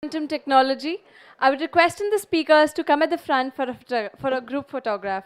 Quantum technology, I would request the speakers to come at the front for a group photograph.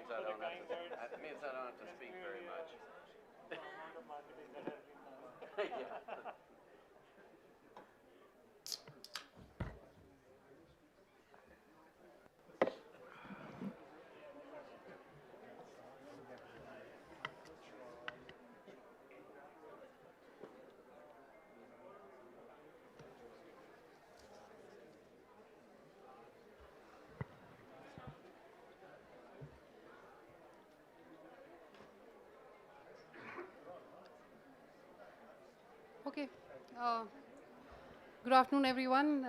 That means I don't have to speak very much. Yeah. Okay. Uh, Good afternoon, everyone.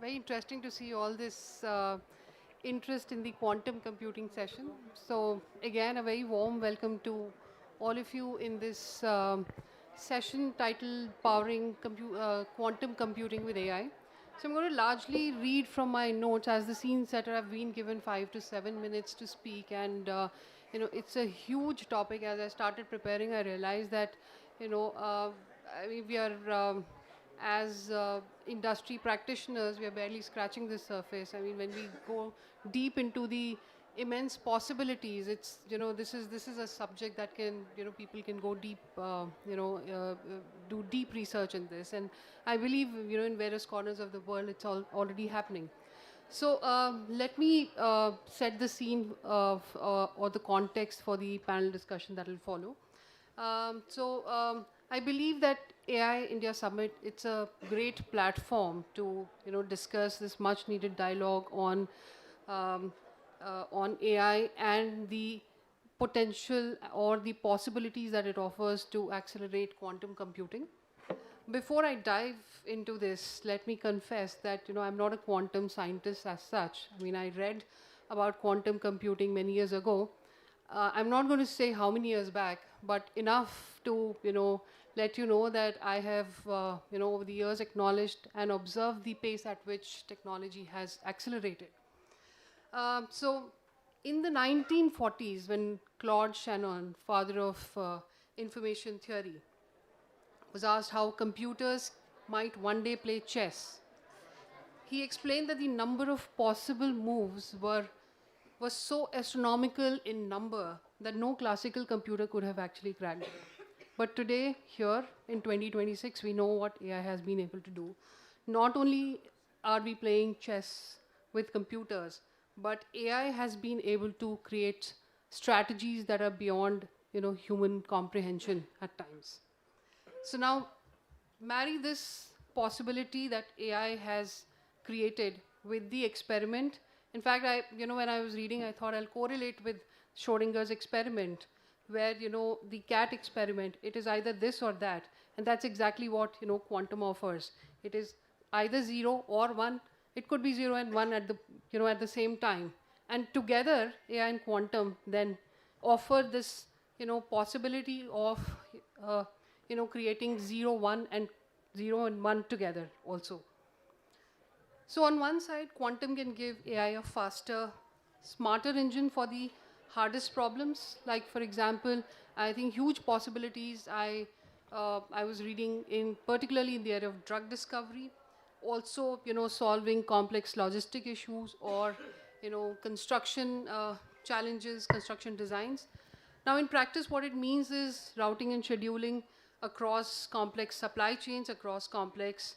Very interesting to see all this interest in the quantum computing session. So again, a very warm welcome to all of you in this session titled Powering Quantum Computing with AI. So I'm going to largely read from my notes. As the scene setter, I've been given 5 to 7 minutes to speak, and it's a huge topic. As I started preparing, I realized that I mean, we are as industry practitioners, we are barely scratching the surface. I mean, when we go deep into the immense possibilities, it's this is a subject that can people can go deep, do deep research in this, and I believe in various corners of the world it's already happening. So let me set the scene of or the context for the panel discussion that will follow. I believe that AI India Summit, it's a great platform to discuss this much needed dialogue on AI and the potential or the possibilities that it offers to accelerate quantum computing. Before I dive into this, let me confess that I'm not a quantum scientist as such. I mean, I read about quantum computing many years ago. I'm not going to say how many years back, but enough to let you know that I have over the years acknowledged and observed the pace at which technology has accelerated. So, in the 1940s, when Claude Shannon, father of information theory, was asked how computers might one day play chess, he explained that the number of possible moves was so astronomical in number that no classical computer could have actually cracked it. But today, here in 2026, we know what AI has been able to do. Not only are we playing chess with computers, but AI has been able to create strategies that are beyond human comprehension at times. So now, marry this possibility that AI has created with the experiment. In fact, when I was reading, I thought I'll correlate with Schrodinger's experiment, where the cat experiment. It is either this or that, and that's exactly what quantum offers. It is either 0 or 1. It could be 0 and 1 at the at the same time, and together AI and quantum then offer this possibility of uh, creating 0 1 and 0 and 1 together also. So on one side, quantum can give AI a faster, smarter engine for the hardest problems. Like for example, I think huge possibilities I was reading in particularly in the area of drug discovery, also solving complex logistic issues or construction challenges, construction designs. Now in practice, what it means is routing and scheduling across complex supply chains, across complex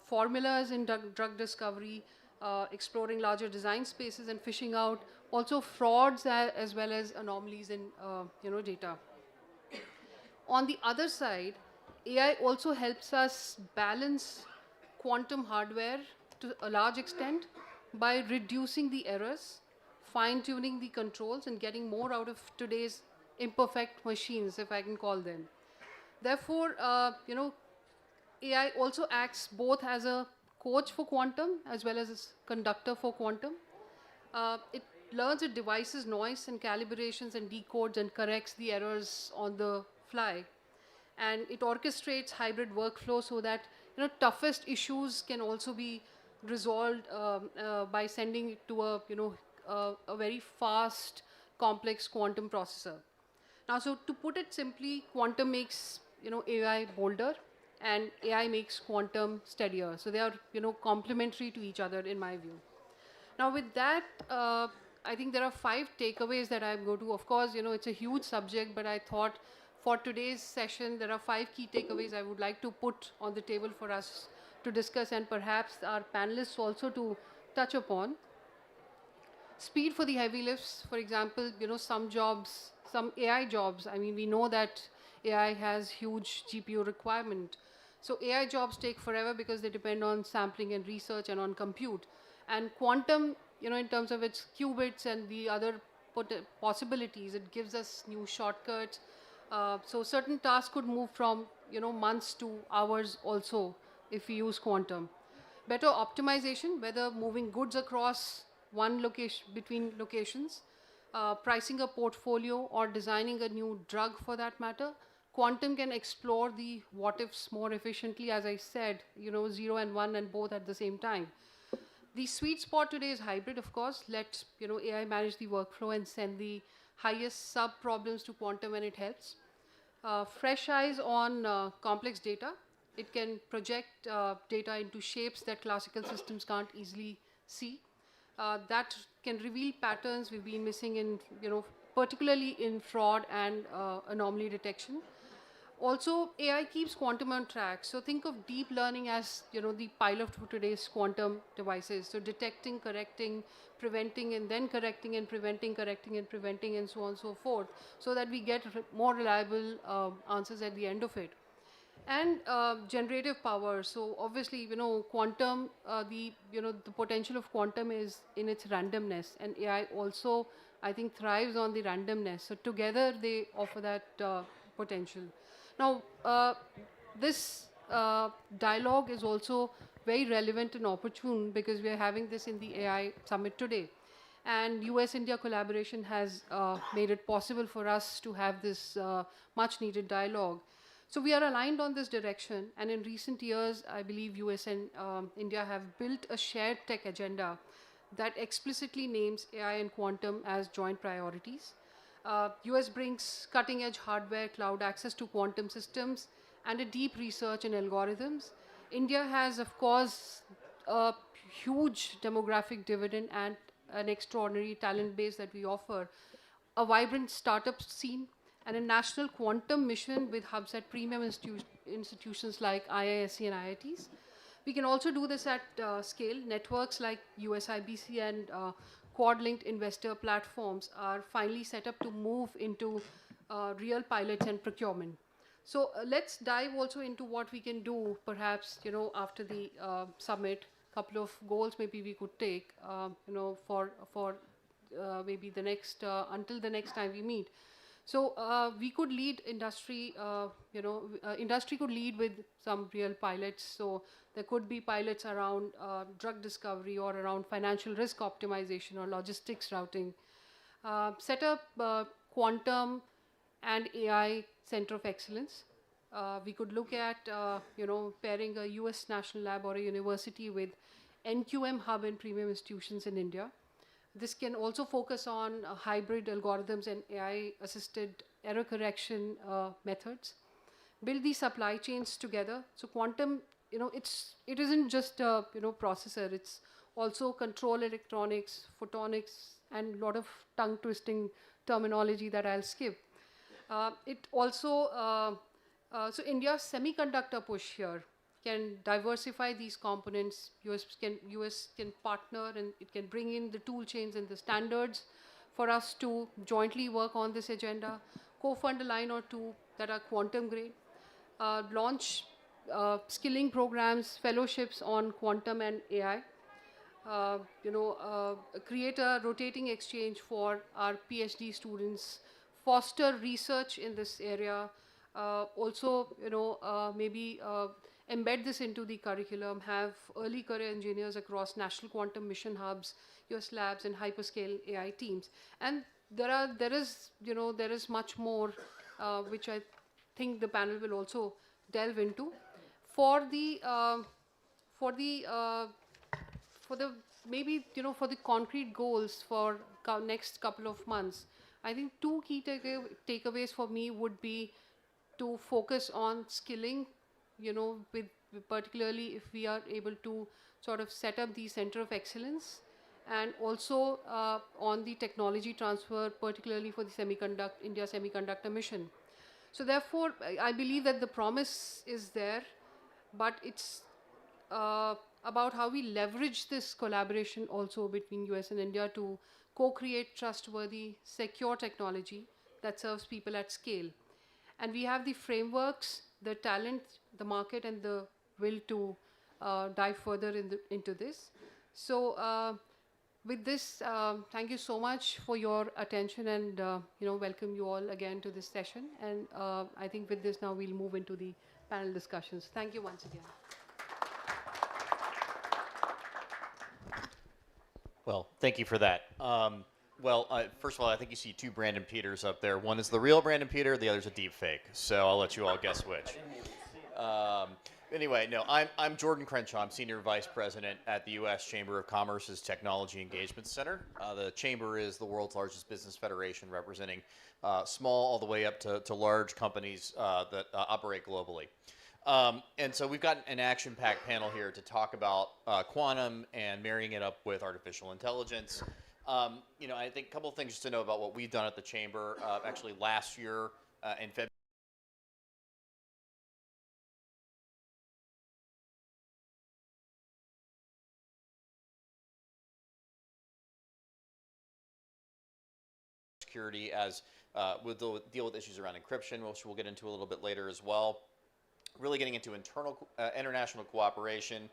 formulas in drug discovery, exploring larger design spaces and fishing out also frauds as well as anomalies in data. On the other side, AI also helps us balance quantum hardware to a large extent by reducing the errors, fine-tuning the controls and getting more out of today's imperfect machines, if I can call them. Therefore, AI also acts both as a coach for quantum as well as a conductor for quantum. It learns a device's noise and calibrations and decodes and corrects the errors on the fly. And it orchestrates hybrid workflow so that toughest issues can also be resolved by sending it to a very fast, complex quantum processor. Now, so to put it simply, quantum makes AI bolder, and AI makes quantum steadier. So they are complementary to each other in my view. Now, with that, I think there are 5 takeaways that I'm going to. Of course, it's a huge subject, but I thought for today's session, there are 5 key takeaways I would like to put on the table for us to discuss, and perhaps our panelists also to touch upon. Speed for the heavy lifts, for example, some jobs, some AI jobs, I mean, we know that AI has huge GPU requirement. So AI jobs take forever because they depend on sampling and research and on compute. And quantum, in terms of its qubits and the other possibilities, it gives us new shortcuts. So certain tasks could move from, months to hours also if we use quantum. Better optimization, whether moving goods across one location, between locations, pricing a portfolio or designing a new drug for that matter. Quantum can explore the what ifs more efficiently, as I said, 0 and 1 and both at the same time. The sweet spot today is hybrid, of course. Let AI manage the workflow and send the highest sub problems to quantum when it helps. Fresh eyes on complex data. It can project data into shapes that classical systems can't easily see. That can reveal patterns we've been missing in, particularly in fraud and anomaly detection. Also, AI keeps quantum on track. So think of deep learning as, the pilot for today's quantum devices. So detecting, correcting, preventing, and then correcting and preventing, correcting and preventing, and so on and so forth, so that we get more reliable answers at the end of it. And generative power. So obviously, quantum, the potential of quantum is in its randomness, and AI also, I think, thrives on the randomness. So together, they offer that potential. Now, this dialogue is also very relevant and opportune because we are having this in the AI summit today. And US-India collaboration has made it possible for us to have this much needed dialogue. So we are aligned on this direction, and in recent years, I believe US and India have built a shared tech agenda that explicitly names AI and quantum as joint priorities. US brings cutting-edge hardware, cloud access to quantum systems, and a deep research in algorithms. India has, of course, a huge demographic dividend and an extraordinary talent base that we offer, a vibrant startup scene, and a national quantum mission with hubs at premium institutions like IISc and IITs. We can also do this at scale. Networks like USIBC and Quad-linked investor platforms are finally set up to move into real pilots and procurement. So let's dive also into what we can do, perhaps, after the summit. Couple of goals maybe we could take, for maybe the next, until the next time we meet. So we could lead industry, industry could lead with some real pilots. So there could be pilots around drug discovery or around financial risk optimization or logistics routing. Set up quantum and AI center of excellence. We could look at, pairing a US national lab or a university with NQM hub and premium institutions in India. This can also focus on hybrid algorithms and AI-assisted error correction methods. Build these supply chains together. So quantum, it isn't just a processor. It's also control electronics, photonics, and a lot of tongue-twisting terminology that I'll skip. It also so India's semiconductor push here can diversify these components. US can partner, and it can bring in the tool chains and the standards for us to jointly work on this agenda. Co-fund a line or two that are quantum grade. Launch skilling programs, fellowships on quantum and AI. create a rotating exchange for our PhD students, foster research in this area, also, maybe embed this into the curriculum, have early career engineers across national quantum mission hubs, US labs, and hyperscale AI teams. And there is much more, which I think the panel will also delve into. For the for the for the maybe for the concrete goals for next couple of months, I think two key takeaways for me would be to focus on skilling, with particularly if we are able to sort of set up the center of excellence, and also on the technology transfer, particularly for the India semiconductor mission. So therefore, I believe that the promise is there, but it's about how we leverage this collaboration also between US and India to co-create trustworthy, secure technology that serves people at scale. And we have the frameworks, the talent, the market, and the will to dive further into this. So with this, thank you so much for your attention, and welcome you all again to this session. And I think with this now we'll move into the panel discussions. Thank you once again. Well, thank you for that. First of all, I think you see two Brandon Peters up there. One is the real Brandon Peter, the other's a deep fake. So I'll let you all guess which. Anyway, no, I'm Jordan Crenshaw. I'm Senior Vice President at the U.S. Chamber of Commerce's Technology Engagement Center. The Chamber is the world's largest business federation representing small all the way up to large companies that operate globally. And so we've got an action-packed panel here to talk about quantum and marrying it up with artificial intelligence. I think a couple of things just to know about what we've done at the Chamber. Actually, last year in February, security as we'll deal with issues around encryption, which we'll get into a little bit later as well. Really getting into international cooperation,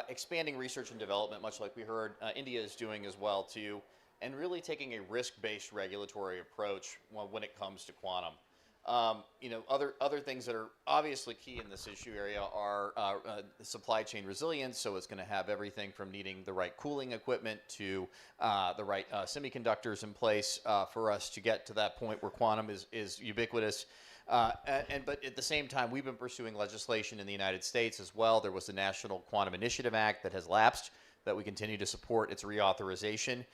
expanding research and development, much like we heard India is doing as well too, and really taking a risk-based regulatory approach when it comes to quantum. Other things that are obviously key in this issue area are supply chain resilience. So it's going to have everything from needing the right cooling equipment to the right semiconductors in place for us to get to that point where quantum is ubiquitous. But at the same time, we've been pursuing legislation in the United States as well. There was the National Quantum Initiative Act that has lapsed, that we continue to support its reauthorization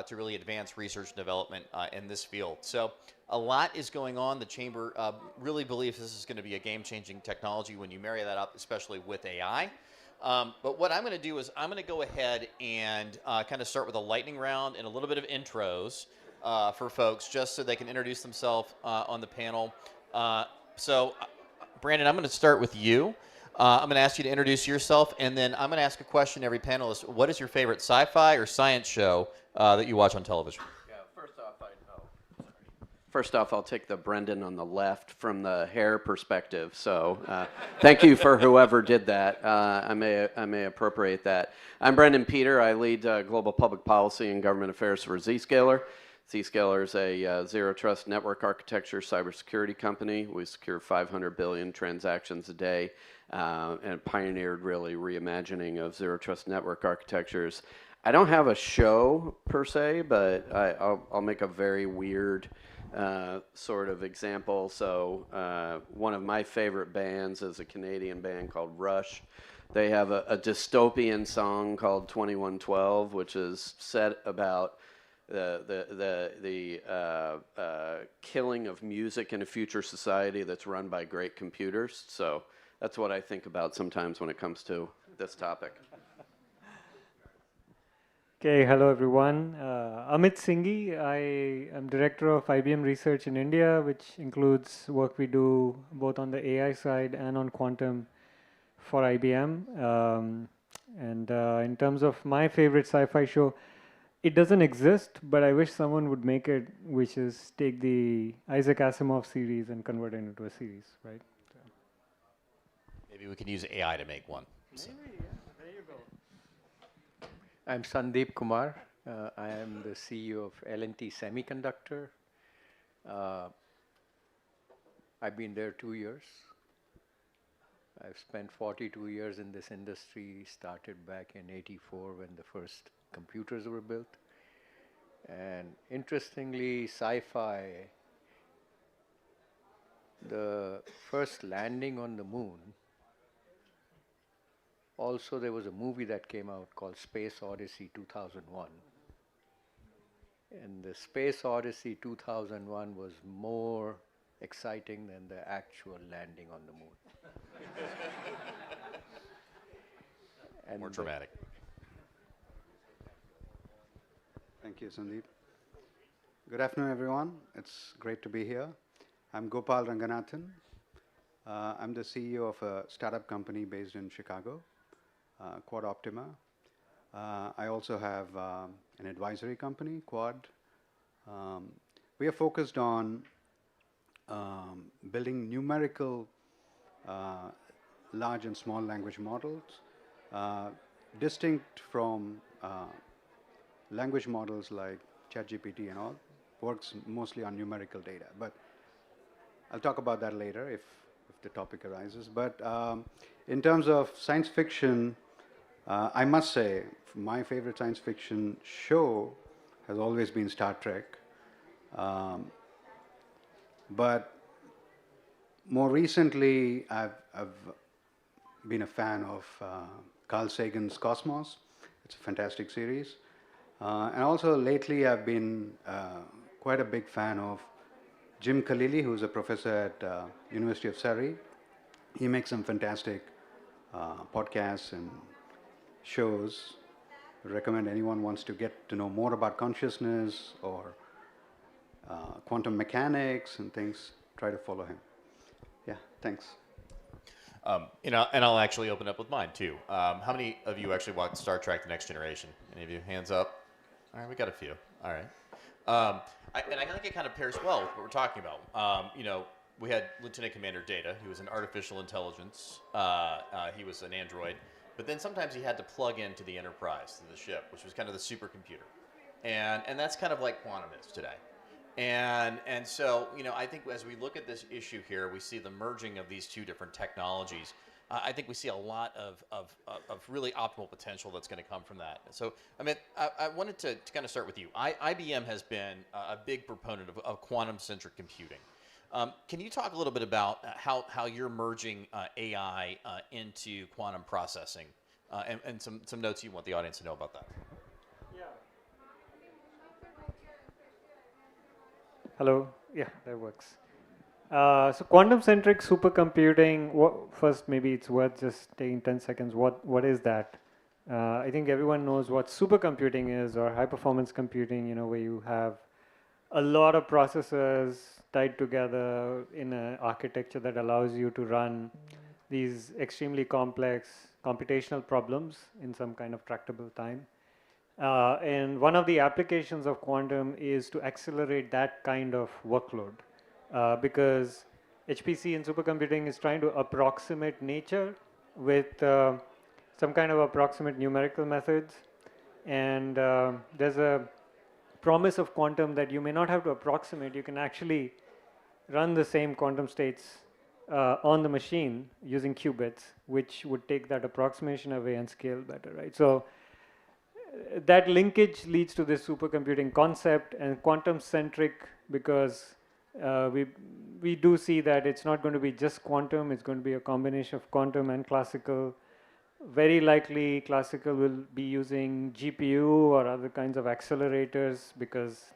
to really advance research and development in this field. So a lot is going on. The Chamber really believes this is going to be a game-changing technology when you marry that up, especially with AI. But what I'm going to do is I'm going to go ahead and kind of start with a lightning round and a little bit of intros for folks, just so they can introduce themselves on the panel. Brandon, I'm going to start with you. I'm going to ask you to introduce yourself, and then I'm going to ask a question to every panelist. What is your favorite sci-fi or science show that you watch on television? Yeah, first off, I'll take the Brendan on the left from the hair perspective. So thank you for whoever did that. I may appropriate that. I'm Brendan Peter. I lead global public policy and government affairs for Zscaler. Zscaler is a zero trust network architecture cybersecurity company. We secure 500 billion transactions a day and pioneered really reimagining of zero trust network architectures. I don't have a show per se, but I'll make a very weird sort of example. So one of my favorite bands is a Canadian band called Rush. They have a dystopian song called 2112, which is set about the killing of music in a future society that's run by great computers. So that's what I think about sometimes when it comes to this topic. Okay, hello everyone. Amit Singhi. I am director of IBM Research in India, which includes work we do both on the AI side and on quantum for IBM. In terms of my favorite sci-fi show, it doesn't exist, but I wish someone would make it, which is take the Isaac Asimov series and convert it into a series, right? So. Maybe we could use AI to make one. Maybe, yeah. There you go. I'm Sandeep Kumar. I am the CEO of L&T Semiconductor. I've been there 2 years. I've spent 42 years in this industry, started back in '84 when the first computers were built. And interestingly, sci-fi, the first landing on the moon, also there was a movie that came out called Space Odyssey 2001. And the Space Odyssey 2001 was more exciting than the actual landing on the moon. And More dramatic. Thank you, Sandeep. Good afternoon, everyone. It's great to be here. I'm Gopal Ranganathan. I'm the CEO of a startup company based in Chicago, Quad Optima. I also have an advisory company, Quad. We are focused on building numerical large and small language models, distinct from language models like ChatGPT and all. Works mostly on numerical data, but I'll talk about that later if the topic arises. But in terms of science fiction, I must say my favorite science fiction show has always been Star Trek. But more recently, I've been a fan of Carl Sagan's Cosmos. It's a fantastic series. And also lately, I've been quite a big fan of Jim Khalili, who's a professor at University of Surrey. He makes some fantastic podcasts and shows. I recommend anyone wants to get to know more about consciousness or quantum mechanics and things, try to follow him. Yeah, thanks. And I'll actually open up with mine too. How many of you actually watched Star Trek: The Next Generation? Any of you? Hands up. All right, we got a few. All right. I think it kind of pairs well with what we're talking about. We had Lieutenant Commander Data. He was an artificial intelligence. He was an android. But then sometimes he had to plug into the Enterprise, to the ship, which was kind of the supercomputer. And that's kind of like Quantum is today. And so, I think as we look at this issue here, we see the merging of these two different technologies. I think we see a lot of really optimal potential that's going to come from that. So, I wanted to kind of start with you. IBM has been a big proponent of quantum-centric computing. Can you talk a little bit about how you're merging AI into quantum processing and some notes you want the audience to know about that? Hello. Yeah, that works. So quantum-centric supercomputing, first maybe it's worth just taking 10 seconds. What is that? I think everyone knows what supercomputing is, or high-performance computing, where you have a lot of processors tied together in an architecture that allows you to run these extremely complex computational problems in some kind of tractable time. And one of the applications of quantum is to accelerate that kind of workload, because HPC in supercomputing is trying to approximate nature with some kind of approximate numerical methods. And there's a promise of quantum that you may not have to approximate. You can actually run the same quantum states on the machine using qubits, which would take that approximation away and scale better, right? So that linkage leads to this supercomputing concept, and quantum-centric because we do see that it's not going to be just quantum, it's going to be a combination of quantum and classical. Very likely classical will be using GPU or other kinds of accelerators because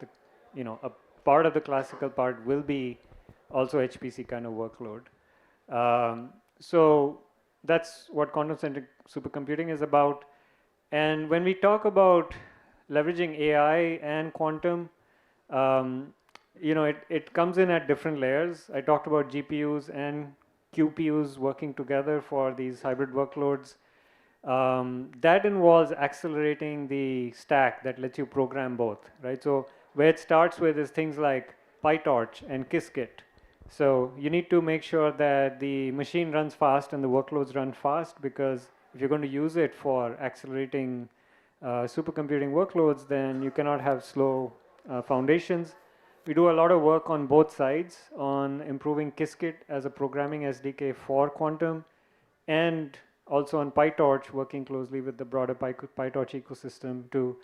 a part of the classical part will be also HPC kind of workload. So that's what quantum-centric supercomputing is about. And when we talk about leveraging AI and quantum, it comes in at different layers. I talked about GPUs and QPUs working together for these hybrid workloads. That involves accelerating the stack that lets you program both, right? So where it starts with is things like PyTorch and Qiskit. So you need to make sure that the machine runs fast and the workloads run fast, because if you're going to use it for accelerating supercomputing workloads, then you cannot have slow foundations. We do a lot of work on both sides on improving Qiskit as a programming SDK for quantum, and also on PyTorch, working closely with the broader PyTorch ecosystem to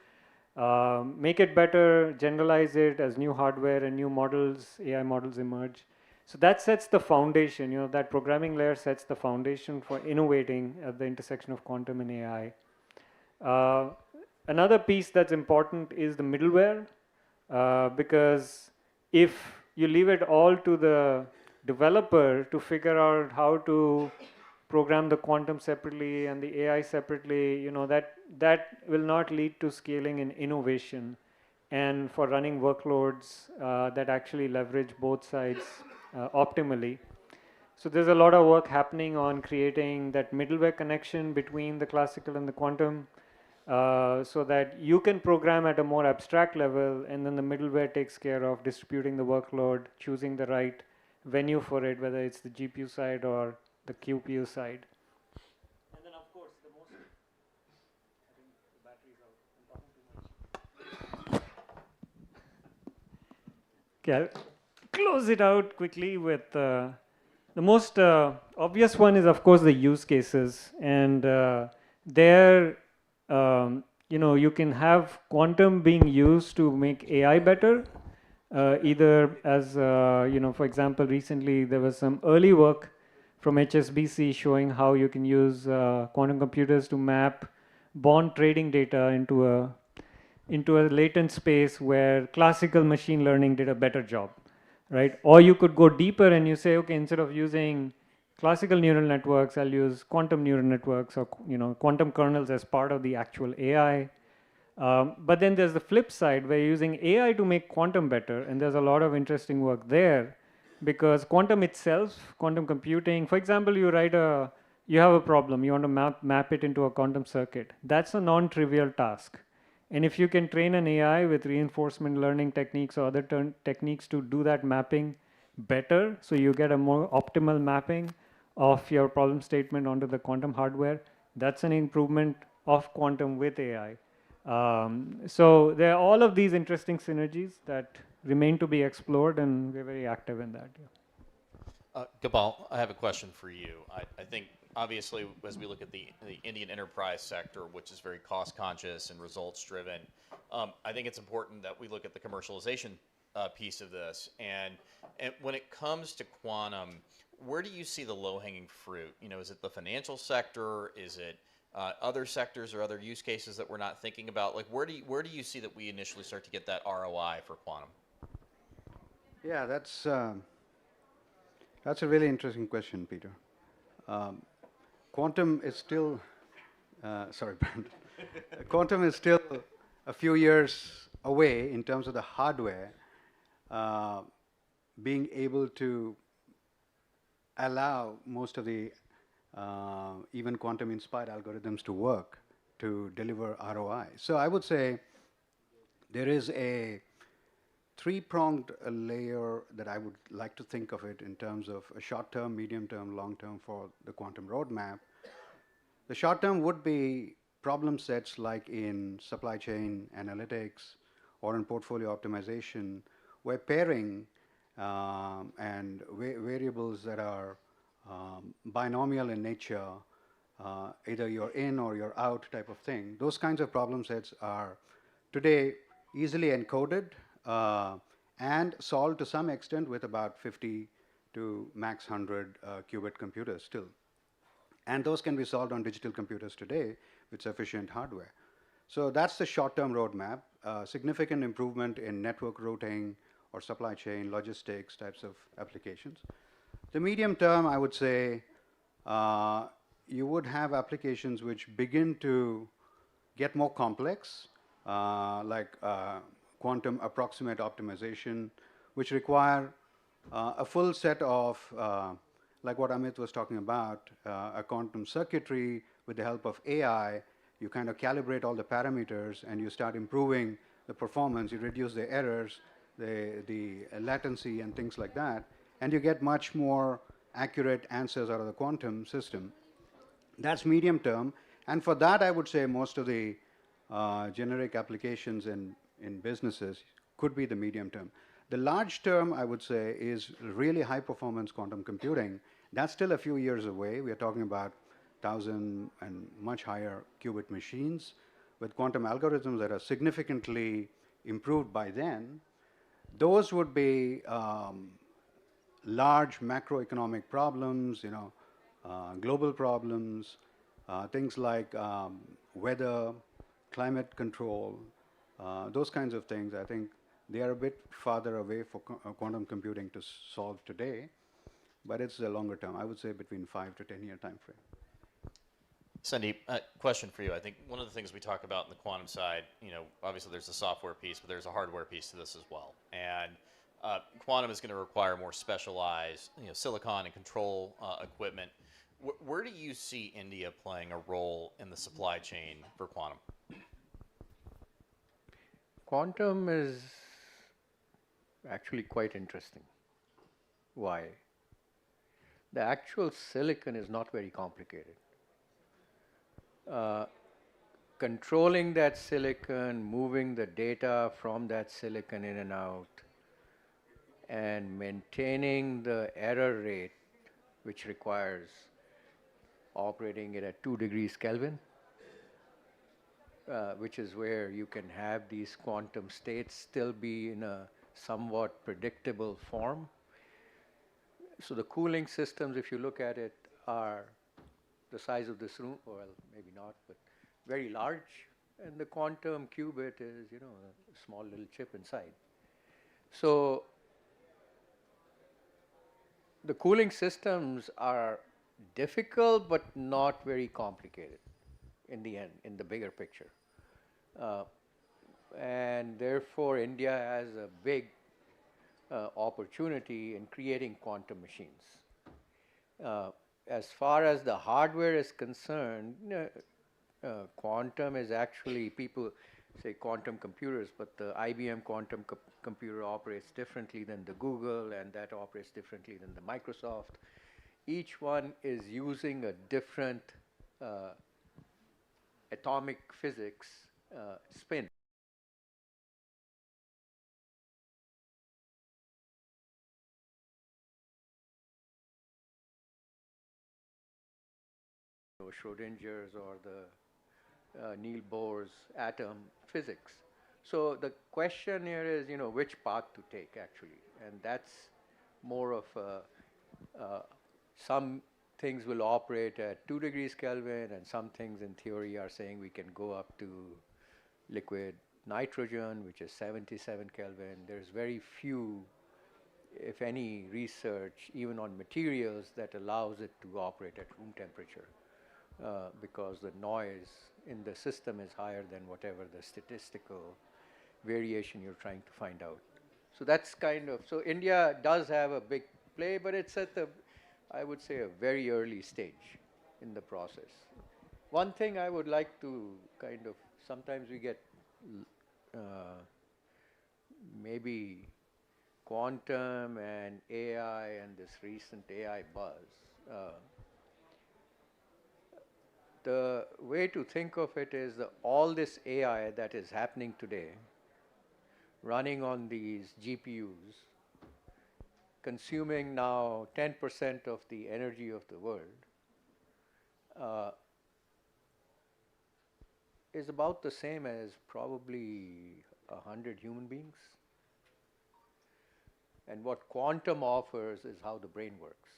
make it better, generalize it as new hardware and new models, AI models emerge. So that sets the foundation, that programming layer sets the foundation for innovating at the intersection of quantum and AI. Another piece that's important is the middleware, because if you leave it all to the developer to figure out how to program the quantum separately and the AI separately, that will not lead to scaling and innovation, and for running workloads that actually leverage both sides optimally. So there's a lot of work happening on creating that middleware connection between the classical and the quantum, so that you can program at a more abstract level, and then the middleware takes care of distributing the workload, choosing the right venue for it, whether it's the GPU side or the QPU side. And then, of course, the most. I think the battery's out. I'm talking too much. Okay, I'll close it out quickly with the most obvious one is, of course, the use cases, and there, you can have quantum being used to make AI better. Either as, for example, recently there was some early work from HSBC showing how you can use quantum computers to map bond trading data into a latent space where classical machine learning did a better job, right? Or you could go deeper and you say, okay, instead of using classical neural networks, I'll use quantum neural networks or quantum kernels as part of the actual AI. But then there's the flip side where you're using AI to make quantum better, and there's a lot of interesting work there, because quantum itself, quantum computing, for example, you have a problem, you want to map it into a quantum circuit. That's a non-trivial task. And if you can train an AI with reinforcement learning techniques or other techniques to do that mapping better, so you get a more optimal mapping of your problem statement onto the quantum hardware, that's an improvement of quantum with AI. So there are all of these interesting synergies that remain to be explored, and we're very active in that. Yeah. Gopal, I have a question for you. I think, obviously, as we look at the Indian enterprise sector, which is very cost conscious and results driven, I think it's important that we look at the commercialization piece of this. And when it comes to quantum, where do you see the low hanging fruit? Is it the financial sector? Is it other sectors or other use cases that we're not thinking about? Like, where do you see that we initially start to get that ROI for quantum? Yeah, that's a really interesting question, Peter. Quantum is still, sorry, Brandon. Quantum is still a few years away in terms of the hardware being able to allow most of the even quantum-inspired algorithms to work to deliver ROI. So I would say there is a three-pronged layer that I would like to think of it in terms of a short-term, medium-term, long-term for the quantum roadmap. The short-term would be problem sets like in supply chain analytics or in portfolio optimization, where pairing and variables that are binomial in nature, either you're in or you're out type of thing, those kinds of problem sets are today easily encoded and solved to some extent with about 50 to max 100 qubit computers still. And those can be solved on digital computers today with sufficient hardware. So that's the short-term roadmap, significant improvement in network routing or supply chain logistics types of applications. The medium term, I would say, you would have applications which begin to get more complex, like quantum approximate optimization, which require a full set of, like what Amit was talking about, a quantum circuitry with the help of AI. You kind of calibrate all the parameters and you start improving the performance, you reduce the errors, the latency and things like that, and you get much more accurate answers out of the quantum system. That's medium term, and for that I would say most of the generic applications in businesses could be the medium term. The large term, I would say, is really high performance quantum computing. That's still a few years away. We are talking about 1,000 and much higher qubit machines with quantum algorithms that are significantly improved by then. Those would be large macroeconomic problems, global problems, things like weather, climate control, those kinds of things. I think they are a bit farther away for quantum computing to solve today, but it's a longer term. I would say between 5 to 10 year time frame. Sandeep, question for you. I think one of the things we talk about in the quantum side, obviously there's a software piece, but there's a hardware piece to this as well. And quantum is going to require more specialized, silicon and control equipment. Where do you see India playing a role in the supply chain for quantum? Quantum is actually quite interesting. Why? The actual silicon is not very complicated. Controlling that silicon, moving the data from that silicon in and out, and maintaining the error rate, which requires operating it at 2 degrees Kelvin, which is where you can have these quantum states still be in a somewhat predictable form. So the cooling systems, if you look at it, are the size of this room, well, maybe not, but very large, and the quantum qubit is, a small little chip inside. So the cooling systems are difficult, but not very complicated in the end, in the bigger picture. And therefore, India has a big opportunity in creating quantum machines. As far as the hardware is concerned, quantum is actually, people say quantum computers, but the IBM quantum computer operates differently than the Google, and that operates differently than the Microsoft. Each one is using a different atomic physics spin. Schrodinger's or the Niels Bohr's atom physics. So the question here is, which path to take actually, and that's more of some things will operate at 2 degrees Kelvin, and some things in theory are saying we can go up to liquid nitrogen, which is 77 Kelvin. There's very few, if any, research even on materials that allows it to operate at room temperature. Because the noise in the system is higher than whatever the statistical variation you're trying to find out. So that's kind of, so India does have a big play, but it's at the, I would say, a very early stage in the process. One thing I would like to kind of, sometimes we get maybe quantum and AI and this recent AI buzz. The way to think of it is all this AI that is happening today, running on these GPUs, consuming now 10% of the energy of the world, is about the same as probably 100 human beings. And what quantum offers is how the brain works.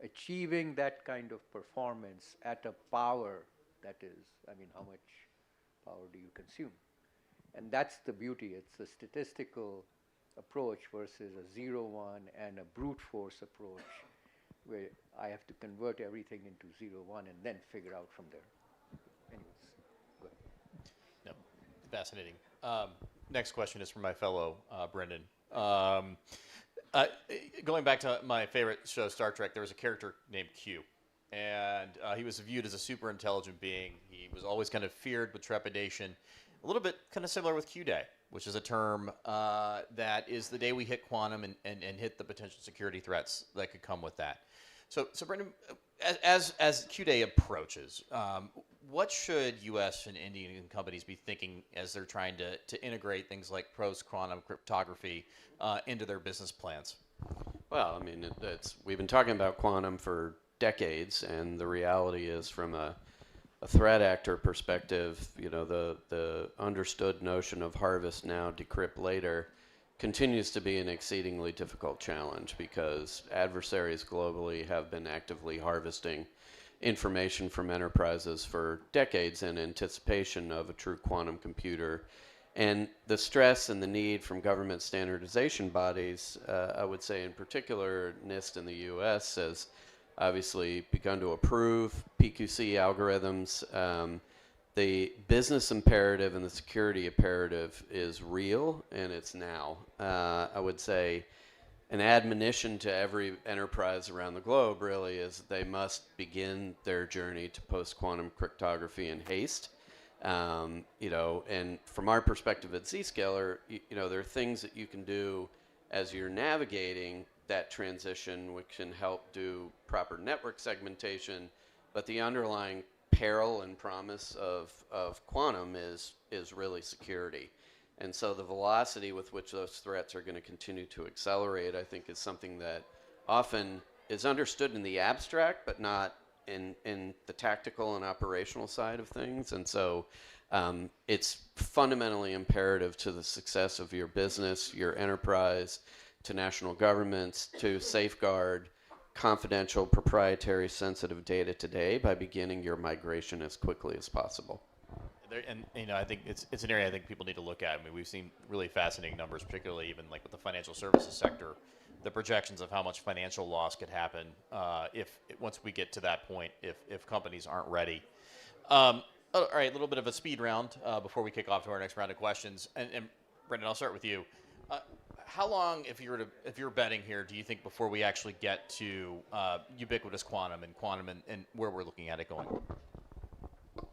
Achieving that kind of performance at a power that is, how much power do you consume? And that's the beauty. It's a statistical approach versus a 0-1 and a brute force approach where I have to convert everything into 0-1 and then figure out from there. Anyways, go ahead. No, fascinating. Next question is from my fellow Brendan. Going back to my favorite show, Star Trek, there was a character named Q. And he was viewed as a super intelligent being. He was always kind of feared with trepidation. A little bit kind of similar with Q-Day, which is a term that is the day we hit quantum and hit the potential security threats that could come with that. So Brendan, as Q-Day approaches, what should U.S. and Indian companies be thinking as they're trying to integrate things like post-quantum cryptography into their business plans? Well, I mean, we've been talking about quantum for decades, and the reality is, from a threat actor perspective, the understood notion of harvest now, decrypt later continues to be an exceedingly difficult challenge because adversaries globally have been actively harvesting information from enterprises for decades in anticipation of a true quantum computer. And the stress and the need from government standardization bodies, I would say in particular, NIST in the US has obviously begun to approve PQC algorithms. The business imperative and the security imperative is real, and it's now. I would say an admonition to every enterprise around the globe really is that they must begin their journey to post-quantum cryptography in haste. And from our perspective at Zscaler, there are things that you can do as you're navigating that transition, which can help do proper network segmentation, but the underlying peril and promise of quantum is really security. And so the velocity with which those threats are going to continue to accelerate, I think, is something that often is understood in the abstract, but not in the tactical and operational side of things. And so it's fundamentally imperative to the success of your business, your enterprise, to national governments, to safeguard confidential, proprietary, sensitive data today by beginning your migration as quickly as possible. I think it's an area I think people need to look at. I mean, we've seen really fascinating numbers, particularly even like with the financial services sector, the projections of how much financial loss could happen once we get to that point, if companies aren't ready. All right, a little bit of a speed round before we kick off to our next round of questions. And Brendan, I'll start with you. How long, if you're betting here, do you think before we actually get to ubiquitous quantum and where we're looking at it going?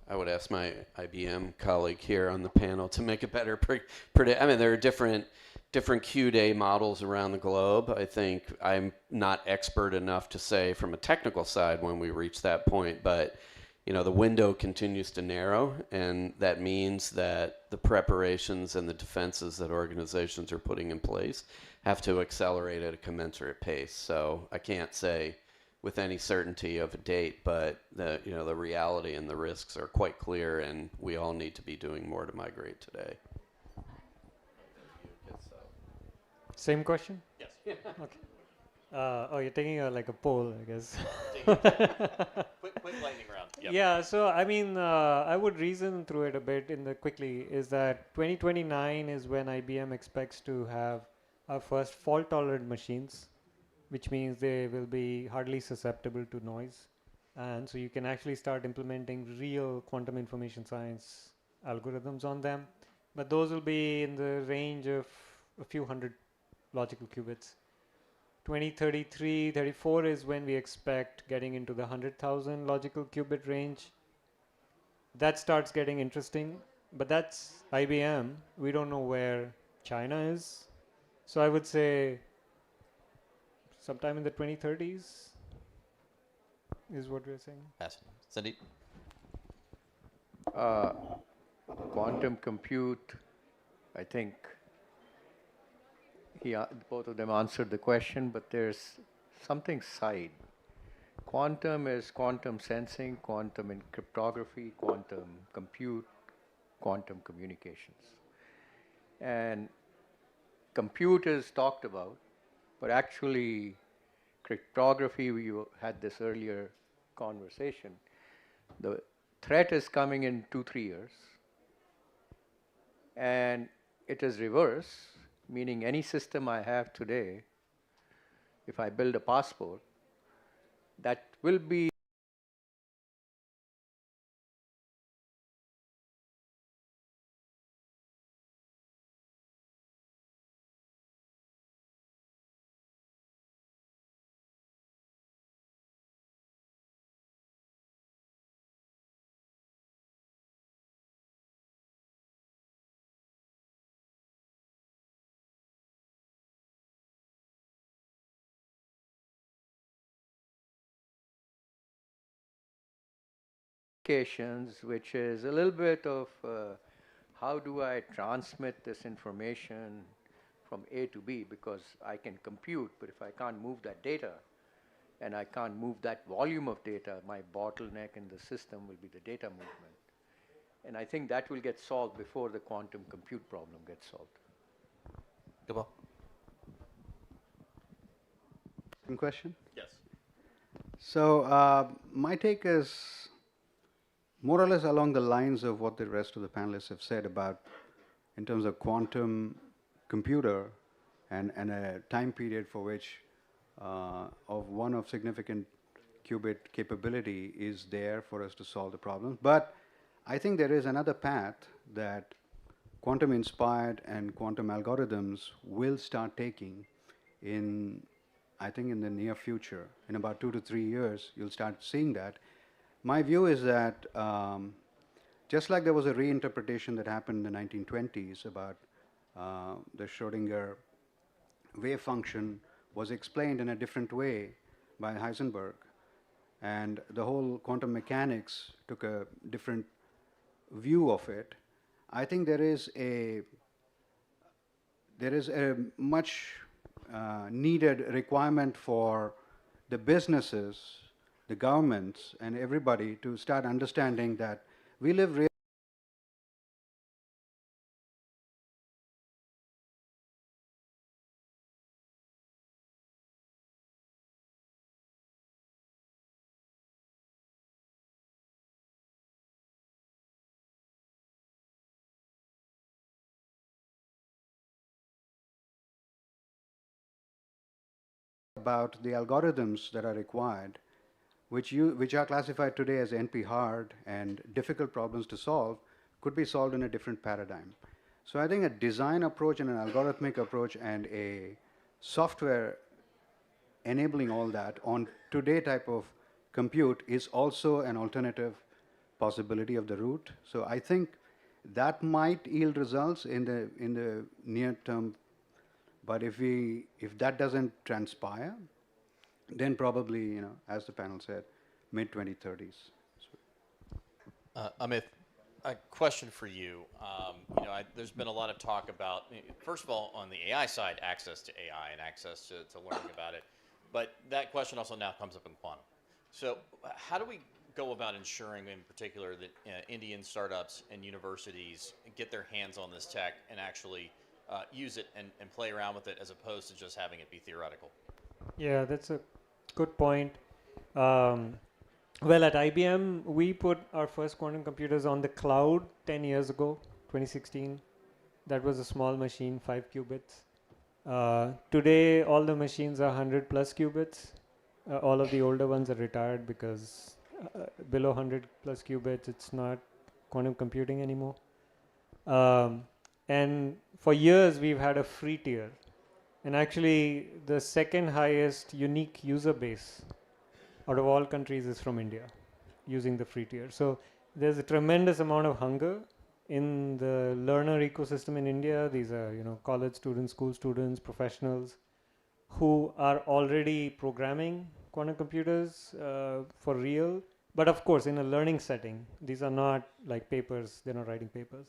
I would ask my IBM colleague here on the panel to make a better predict. I mean, there are different Q-Day models around the globe. I think I'm not expert enough to say from a technical side when we reach that point, but the window continues to narrow, and that means that the preparations and the defenses that organizations are putting in place have to accelerate at a commensurate pace. So I can't say with any certainty of a date, but the reality and the risks are quite clear, and we all need to be doing more to migrate today. Same question? Yes. Okay. You're taking a poll, I guess. quick lightning round. Yep. Yeah, so I mean, I would reason through it a bit quickly, is that 2029 is when IBM expects to have our first fault-tolerant machines, which means they will be hardly susceptible to noise. And so you can actually start implementing real quantum information science algorithms on them. But those will be in the range of a few hundred logical qubits. 2033, 34 is when we expect getting into the 100,000 logical qubit range. That starts getting interesting, but that's IBM. We don't know where China is. So I would say sometime in the 2030s is what we're saying. Sandeep? Quantum compute, I think both of them answered the question, but there's something side. Quantum is quantum sensing, quantum in cryptography, quantum compute, quantum communications. And compute is talked about, but actually cryptography, we had this earlier conversation. The threat is coming in 2-3 years, and it is reverse, meaning any system I have today, if I build a passport, that will be applications, which is a little bit of how do I transmit this information from A to B, because I can compute, but if I can't move that data and I can't move that volume of data, my bottleneck in the system will be the data movement. And I think that will get solved before the quantum compute problem gets solved. Gopal? Second question. Yes. So my take is more or less along the lines of what the rest of the panelists have said about in terms of quantum computer and a time period for which of one of significant qubit capability is there for us to solve the problem. But I think there is another path that quantum inspired and quantum algorithms will start taking in, I think, in the near future. In about 2 to 3 years, you'll start seeing that. My view is that just like there was a reinterpretation that happened in the 1920s about the Schrodinger wave function was explained in a different way by Heisenberg, and the whole quantum mechanics took a different view of it. I think there is a much needed requirement for the businesses, the governments, and everybody to start understanding that we live about the algorithms that are required, which are classified today as NP-hard and difficult problems to solve, could be solved in a different paradigm. So I think a design approach and an algorithmic approach and a software enabling all that on today type of compute is also an alternative possibility of the route. So I think that might yield results in the near term. But if that doesn't transpire, then probably, you know, as the panel said, mid-2030s. Amit, a question for you. You know, there's been a lot of talk about, first of all, on the AI side, access to AI and access to learning about it. But that question also now comes up in quantum. So how do we go about ensuring, in particular, that Indian startups and universities get their hands on this tech and actually use it and play around with it, as opposed to just having it be theoretical? Yeah, that's a good point. Well, at IBM, we put our first quantum computers on the cloud 10 years ago, 2016. That was a small machine, 5 qubits. Today, all the machines are 100 plus qubits. All of the older ones are retired because below 100 plus qubits, it's not quantum computing anymore. And for years, we've had a free tier. And actually, the second highest unique user base out of all countries is from India, using the free tier. So there's a tremendous amount of hunger in the learner ecosystem in India. These are, you know, college students, school students, professionals who are already programming quantum computers for real. But of course, in a learning setting, these are not like papers, they're not writing papers.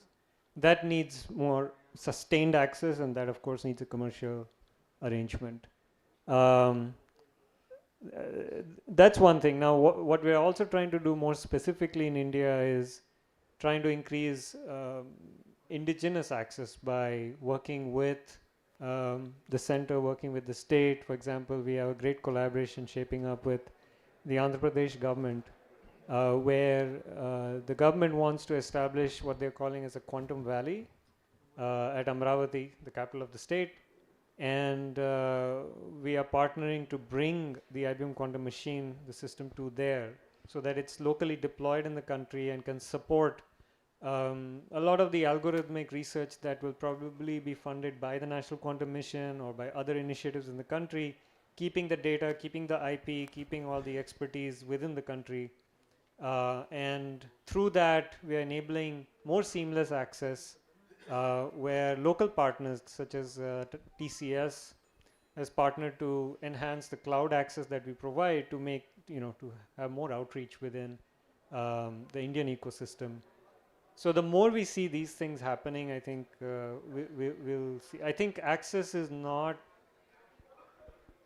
That needs more sustained access, and that of course needs a commercial arrangement. That's one thing. Now, what we're also trying to do more specifically in India is trying to increase indigenous access by working with the center, working with the state. For example, we have a great collaboration shaping up with the Andhra Pradesh government, where the government wants to establish what they're calling as a quantum valley at Amravati, the capital of the state. And we are partnering to bring the IBM quantum machine, the system, to there, so that it's locally deployed in the country and can support a lot of the algorithmic research that will probably be funded by the National Quantum Mission or by other initiatives in the country, keeping the data, keeping the IP, keeping all the expertise within the country. And through that, we are enabling more seamless access where local partners such as TCS has partnered to enhance the cloud access that we provide to make, you know, to have more outreach within the Indian ecosystem. So the more we see these things happening, I think we'll see. I think access is not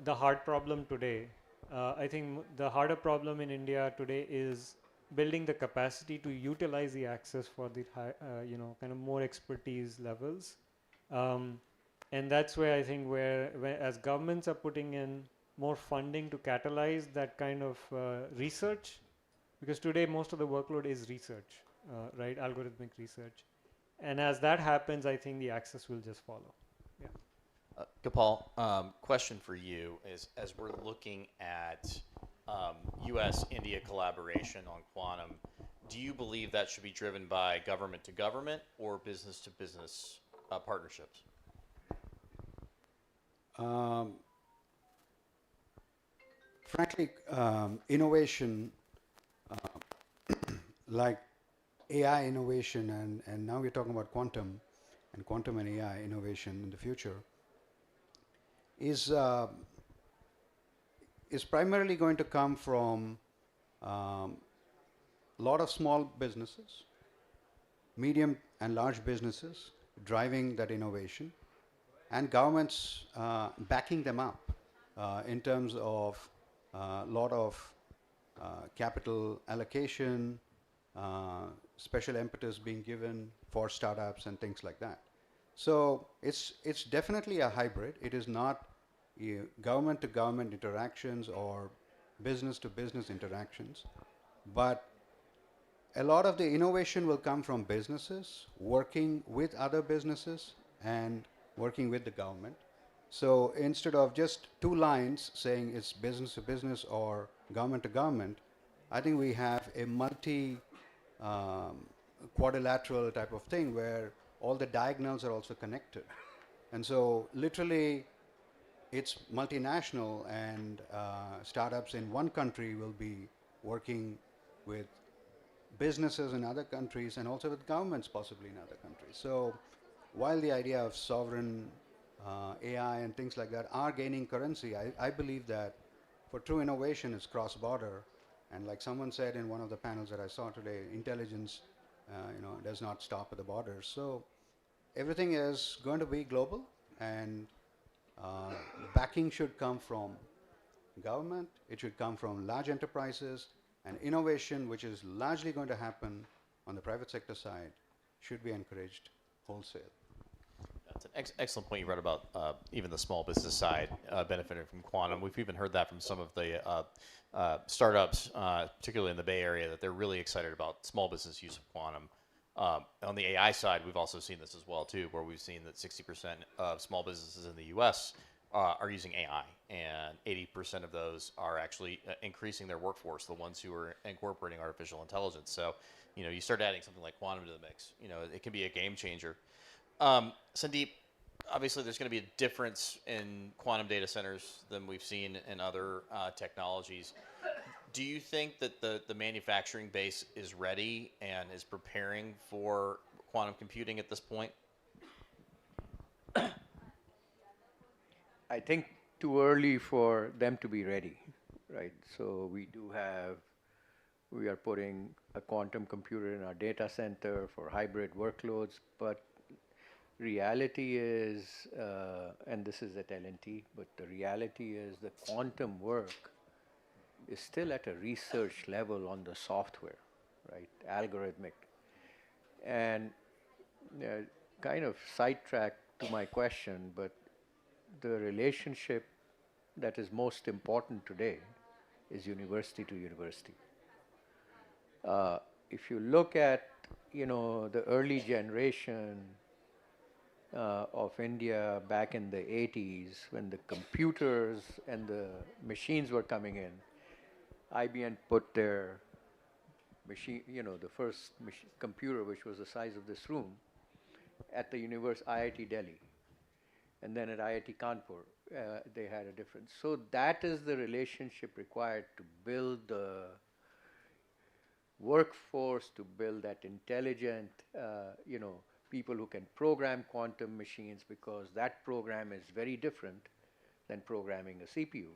the hard problem today. I think the harder problem in India today is building the capacity to utilize the access for the kind of more expertise levels. And that's where I think where as governments are putting in more funding to catalyze that kind of research, because today most of the workload is research, right? Algorithmic research. And as that happens, I think the access will just follow. Yeah. Gopal, question for you is, as we're looking at U.S.-India collaboration on quantum, do you believe that should be driven by government to government or business to business partnerships? Frankly, innovation like AI innovation, and now we're talking about quantum and AI innovation in the future, is primarily going to come from a lot of small businesses, medium and large businesses driving that innovation, and governments backing them up in terms of a lot of capital allocation, special impetus being given for startups and things like that. So it's definitely a hybrid. It is not government to government interactions or business to business interactions, but a lot of the innovation will come from businesses working with other businesses and working with the government. So instead of just two lines saying it's business to business or government to government, I think we have a quadrilateral type of thing where all the diagonals are also connected. And so literally it's multinational, and startups in one country will be working with businesses in other countries and also with governments possibly in other countries. So while the idea of sovereign AI and things like that are gaining currency, I believe that for true innovation it's cross-border. And like someone said in one of the panels that I saw today, intelligence does not stop at the borders. So everything is going to be global, and backing should come from government, it should come from large enterprises, and innovation, which is largely going to happen on the private sector side, should be encouraged wholesale. That's an excellent point you read about even the small business side benefiting from quantum. We've even heard that from some of the startups, particularly in the Bay Area, that they're really excited about small business use of quantum. On the AI side, we've also seen this as well too, where we've seen that 60% of small businesses in the U.S. Are using AI, and 80% of those are actually increasing their workforce, the ones who are incorporating artificial intelligence. So, you start adding something like quantum to the mix, it can be a game changer. Sandeep, obviously there's going to be a difference in quantum data centers than we've seen in other technologies. Do you think that the manufacturing base is ready and is preparing for quantum computing at this point? I think too early for them to be ready, right? So we are putting a quantum computer in our data center for hybrid workloads, but reality is, and this is at L&T, but the reality is the quantum work is still at a research level on the software, right? Algorithmic. And kind of sidetrack to my question, but the relationship that is most important today is university to university. If you look at, the early generation of India back in the 80s, when the computers and the machines were coming in, IBM put their machine, the first computer, which was the size of this room, at the IIT Delhi. And then at IIT Kanpur, they had a difference. So that is the relationship required to build the workforce, to build that intelligent, people who can program quantum machines, because that program is very different than programming a CPU.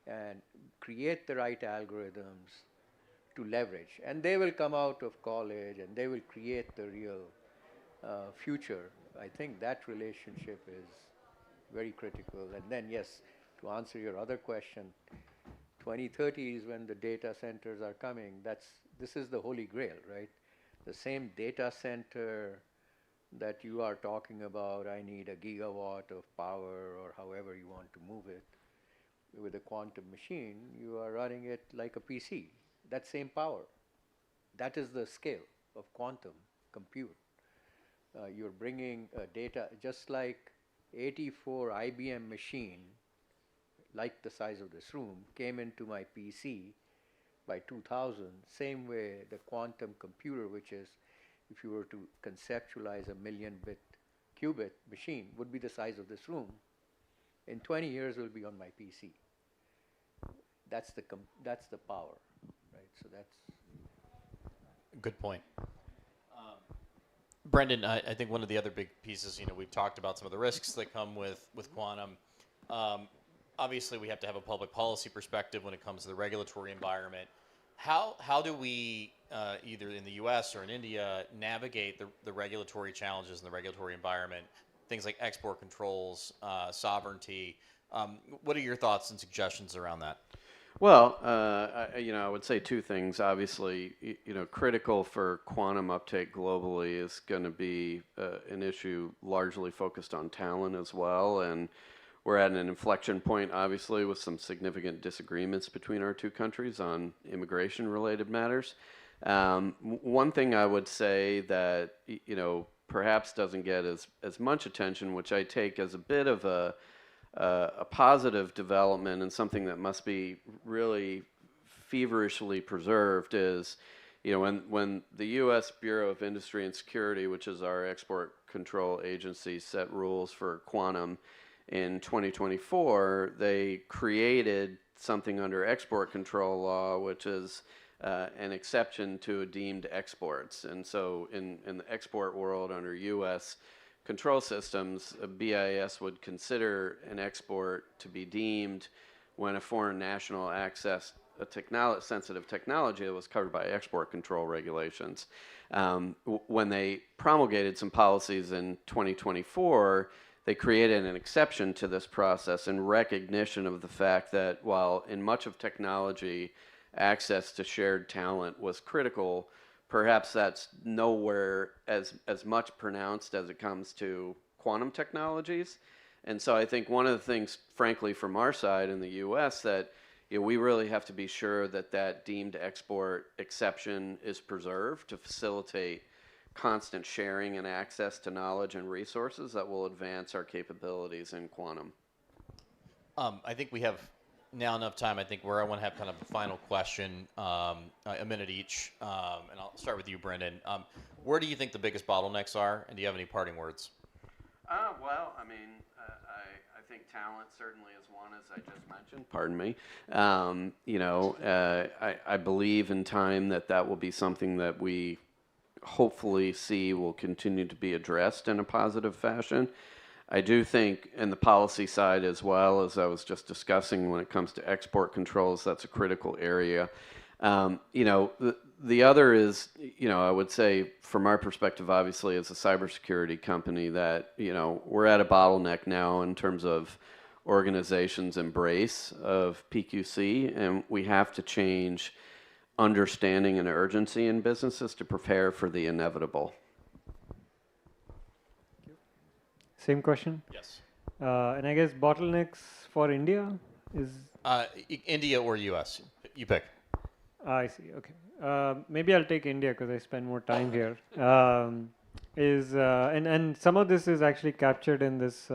And create the right algorithms, to leverage. And they will come out of college and they will create the real future. I think that relationship is very critical. And then, yes, to answer your other question, 2030 is when the data centers are coming. This is the holy grail, right? The same data center that you are talking about, I need a gigawatt of power or however you want to move it. With a quantum machine, you are running it like a PC. That same power. That is the scale of quantum compute. You're bringing data just like 84 IBM machine, like the size of this room, came into my PC by 2000. Same way the quantum computer, which is, if you were to conceptualize a million-bit qubit machine, would be the size of this room. In 20 years, will be on my PC. That's the power, right? So that's Good point. Brendan, I think one of the other big pieces, we've talked about some of the risks that come with quantum. Obviously, we have to have a public policy perspective when it comes to the regulatory environment. How do we, either in the U.S. or in India, navigate the regulatory challenges in the regulatory environment, things like export controls, sovereignty? What are your thoughts and suggestions around that? Well, I would say two things. Obviously, critical for quantum uptake globally is going to be an issue largely focused on talent as well. And we're at an inflection point, obviously, with some significant disagreements between our two countries on immigration-related matters. One thing I would say that, perhaps doesn't get as much attention, which I take as a bit of a positive development and something that must be really feverishly preserved, is, when the U.S. Bureau of Industry and Security, which is our export control agency, set rules for quantum in 2024, they created something under export control law, which is an exception to deemed exports. And so in the export world under U.S. control systems, a BIS would consider an export to be deemed when a foreign national accessed a sensitive technology that was covered by export control regulations. When they promulgated some policies in 2024, they created an exception to this process in recognition of the fact that while in much of technology, access to shared talent was critical, perhaps that's nowhere as much pronounced as it comes to quantum technologies. And so I think one of the things, frankly, from our side in the U.S., that we really have to be sure that deemed export exception is preserved to facilitate constant sharing and access to knowledge and resources that will advance our capabilities in quantum. I think we have now enough time, I think, where I want to have kind of a final question, a minute each, and I'll start with you, Brendan. Where do you think the biggest bottlenecks are, and do you have any parting words? Well, I think talent certainly is one, as I just mentioned. Pardon me. I believe in time that will be something that we hopefully see will continue to be addressed in a positive fashion. I do think in the policy side as well, as I was just discussing, when it comes to export controls, that's a critical area. The other is, I would say from our perspective, obviously, as a cybersecurity company, that, we're at a bottleneck now in terms of organizations' embrace of PQC, and we have to change understanding and urgency in businesses to prepare for the inevitable. Same question? Yes. And I guess bottlenecks for India is... India or U.S., you pick. I see, okay. Maybe I'll take India because I spend more time here. And some of this is actually captured in this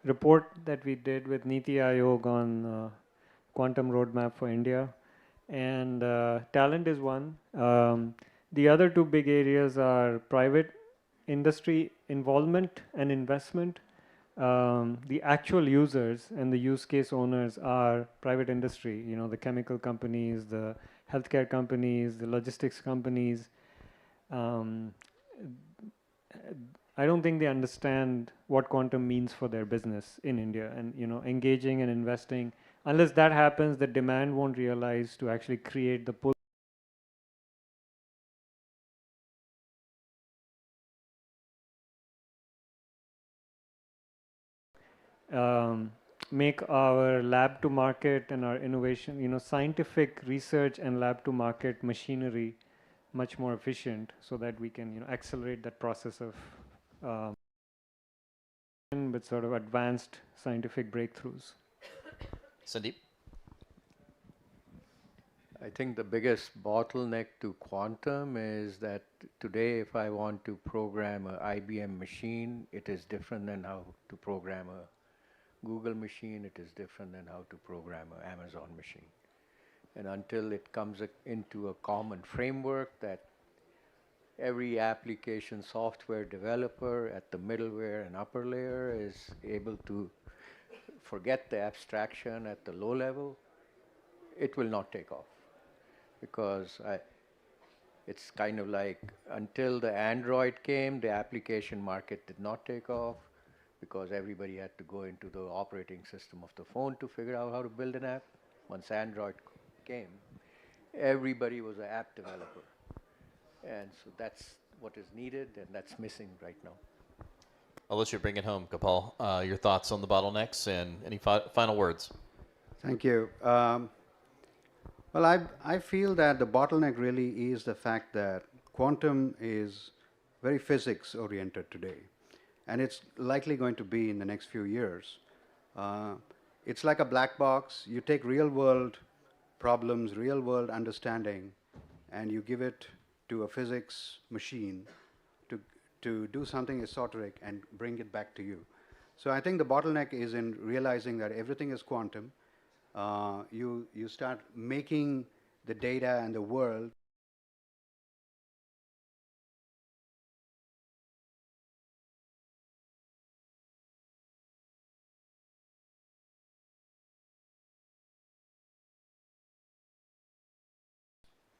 report that we did with Niti Aayog on quantum roadmap for India. And talent is one. The other two big areas are private industry involvement and investment. The actual users and the use case owners are private industry, the chemical companies, the healthcare companies, the logistics companies. I don't think they understand what quantum means for their business in India, and engaging and investing. Unless that happens, the demand won't realize to actually create the pull make our lab to market and our innovation, scientific research and lab to market machinery much more efficient, so that we can, accelerate that process of with sort of advanced scientific breakthroughs. Sandeep? I think the biggest bottleneck to quantum is that today, if I want to program an IBM machine, it is different than how to program a Google machine. It is different than how to program an Amazon machine. And until it comes into a common framework that every application software developer at the middleware and upper layer is able to forget the abstraction at the low level, it will not take off. Because it's kind of like until the Android came, the application market did not take off because everybody had to go into the operating system of the phone to figure out how to build an app. Once Android came, everybody was an app developer. And so that's what is needed, and that's missing right now. I'll let you bring it home, Gopal. Your thoughts on the bottlenecks and any final words? Thank you. Well, I feel that the bottleneck really is the fact that quantum is very physics oriented today, and it's likely going to be in the next few years. It's like a black box. You take real world problems, real world understanding, and you give it to a physics machine to do something esoteric and bring it back to you. So I think the bottleneck is in realizing that everything is quantum. You start making the data and the world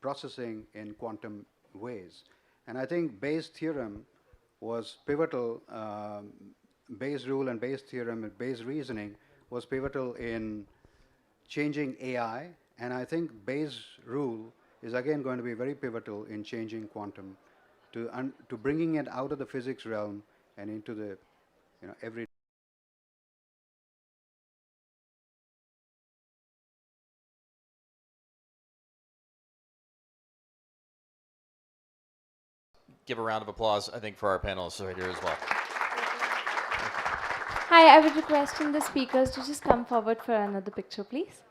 processing in quantum ways. And I think Bayes' theorem was pivotal. Bayes' rule and Bayes' theorem and Bayes' reasoning was pivotal in changing AI, and I think Bayes' rule is again going to be very pivotal in changing quantum, to bringing it out of the physics realm and into the every. Give a round of applause, I think, for our panelists right here as well. Hi, I would request the speakers to just come forward for another picture, please.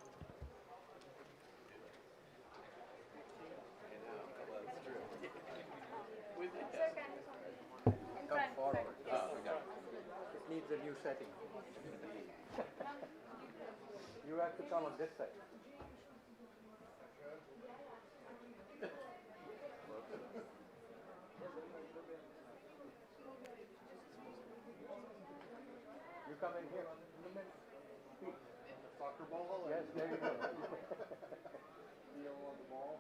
Come forward. It needs a new setting. You have to come on this side. You come in here in a minute. Speak. Soccer ball? Yes, there you go. Feel on the ball.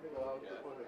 Go out for the